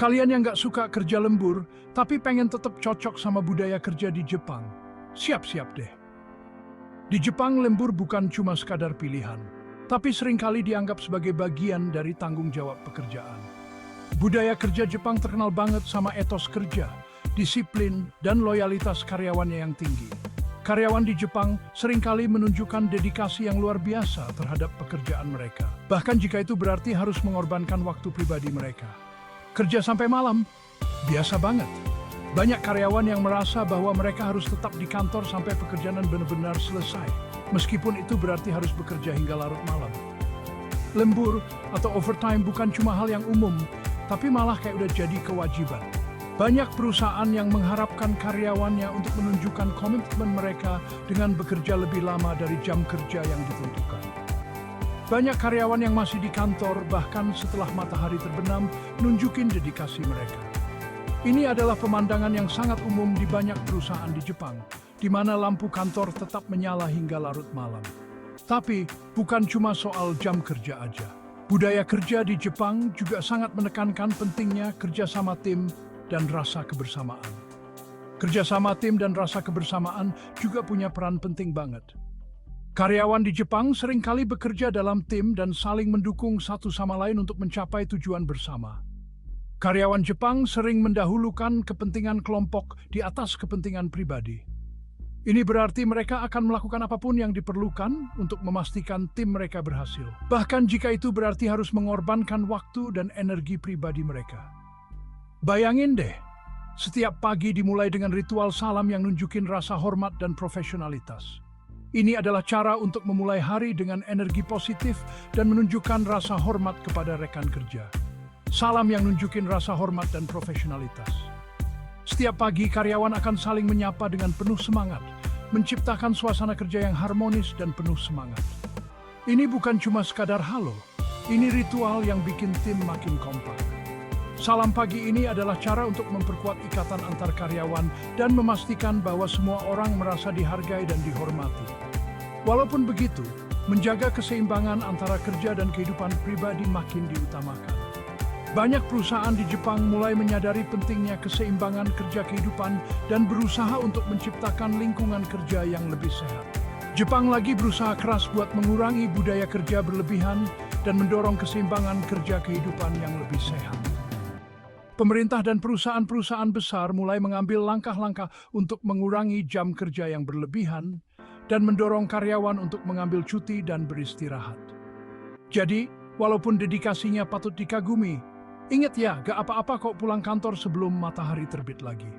Kalian yang gak suka kerja lembur, tapi pengen tetap cocok sama budaya kerja di Jepang, siap-siap deh. Di Jepang, lembur bukan cuma sekadar pilihan, tapi seringkali dianggap sebagai bagian dari tanggung jawab pekerjaan. Budaya kerja Jepang terkenal banget sama etos kerja, disiplin, dan loyalitas karyawannya yang tinggi. Karyawan di Jepang seringkali menunjukkan dedikasi yang luar biasa terhadap pekerjaan mereka. Bahkan jika itu berarti harus mengorbankan waktu pribadi mereka. Kerja sampai malam, biasa banget. Banyak karyawan yang merasa bahwa mereka harus tetap di kantor sampai pekerjaan benar-benar selesai. Meskipun itu berarti harus bekerja hingga larut malam. Lembur atau overtime bukan cuma hal yang umum, tapi malah kayak udah jadi kewajiban. Banyak perusahaan yang mengharapkan karyawannya untuk menunjukkan komitmen mereka dengan bekerja lebih lama dari jam kerja yang ditentukan. Banyak karyawan yang masih di kantor bahkan setelah matahari terbenam nunjukin dedikasi mereka. Ini adalah pemandangan yang sangat umum di banyak perusahaan di Jepang, di mana lampu kantor tetap menyala hingga larut malam. Tapi bukan cuma soal jam kerja aja. Budaya kerja di Jepang juga sangat menekankan pentingnya kerjasama tim dan rasa kebersamaan. Kerjasama tim dan rasa kebersamaan juga punya peran penting banget. Karyawan di Jepang seringkali bekerja dalam tim dan saling mendukung satu sama lain untuk mencapai tujuan bersama. Karyawan Jepang sering mendahulukan kepentingan kelompok di atas kepentingan pribadi. Ini berarti mereka akan melakukan apapun yang diperlukan untuk memastikan tim mereka berhasil. Bahkan jika itu berarti harus mengorbankan waktu dan energi pribadi mereka. Bayangin deh, setiap pagi dimulai dengan ritual salam yang nunjukin rasa hormat dan profesionalitas. Ini adalah cara untuk memulai hari dengan energi positif dan menunjukkan rasa hormat kepada rekan kerja. Salam yang nunjukin rasa hormat dan profesionalitas. Setiap pagi karyawan akan saling menyapa dengan penuh semangat, menciptakan suasana kerja yang harmonis dan penuh semangat. Ini bukan cuma sekadar halo, ini ritual yang bikin tim makin kompak. Salam pagi ini adalah cara untuk memperkuat ikatan antar karyawan dan memastikan bahwa semua orang merasa dihargai dan dihormati. Walaupun begitu, menjaga keseimbangan antara kerja dan kehidupan pribadi makin diutamakan. Banyak perusahaan di Jepang mulai menyadari pentingnya keseimbangan kerja kehidupan dan berusaha untuk menciptakan lingkungan kerja yang lebih sehat. Jepang lagi berusaha keras buat mengurangi budaya kerja berlebihan dan mendorong keseimbangan kerja kehidupan yang lebih sehat. Pemerintah dan perusahaan-perusahaan besar mulai mengambil langkah-langkah untuk mengurangi jam kerja yang berlebihan dan mendorong karyawan untuk mengambil cuti dan beristirahat. Jadi, walaupun dedikasinya patut dikagumi, ingat ya, gak apa-apa kok pulang kantor sebelum matahari terbit lagi.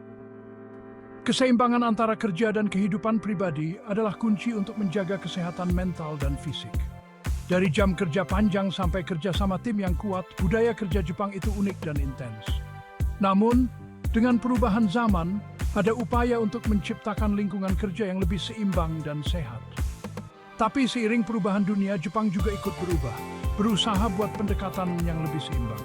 Keseimbangan antara kerja dan kehidupan pribadi adalah kunci untuk menjaga kesehatan mental dan fisik. Dari jam kerja panjang sampai kerja sama tim yang kuat, budaya kerja Jepang itu unik dan intens. Namun, dengan perubahan zaman, ada upaya untuk menciptakan lingkungan kerja yang lebih seimbang dan sehat. Tapi seiring perubahan dunia, Jepang juga ikut berubah, berusaha buat pendekatan yang lebih seimbang.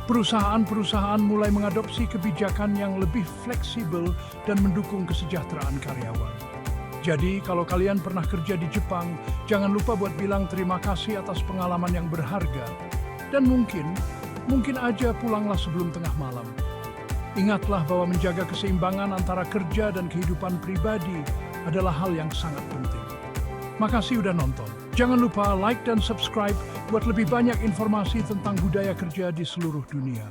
Perusahaan-perusahaan mulai mengadopsi kebijakan yang lebih fleksibel dan mendukung kesejahteraan karyawan. Jadi, kalau kalian pernah kerja di Jepang, jangan lupa buat bilang terima kasih atas pengalaman yang berharga. Dan mungkin aja pulanglah sebelum tengah malam. Ingatlah bahwa menjaga keseimbangan antara kerja dan kehidupan pribadi adalah hal yang sangat penting. Makasih udah nonton. Jangan lupa like dan subscribe buat lebih banyak informasi tentang budaya kerja di seluruh dunia.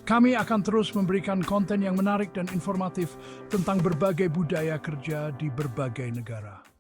Kami akan terus memberikan konten yang menarik dan informatif tentang berbagai budaya kerja di berbagai negara.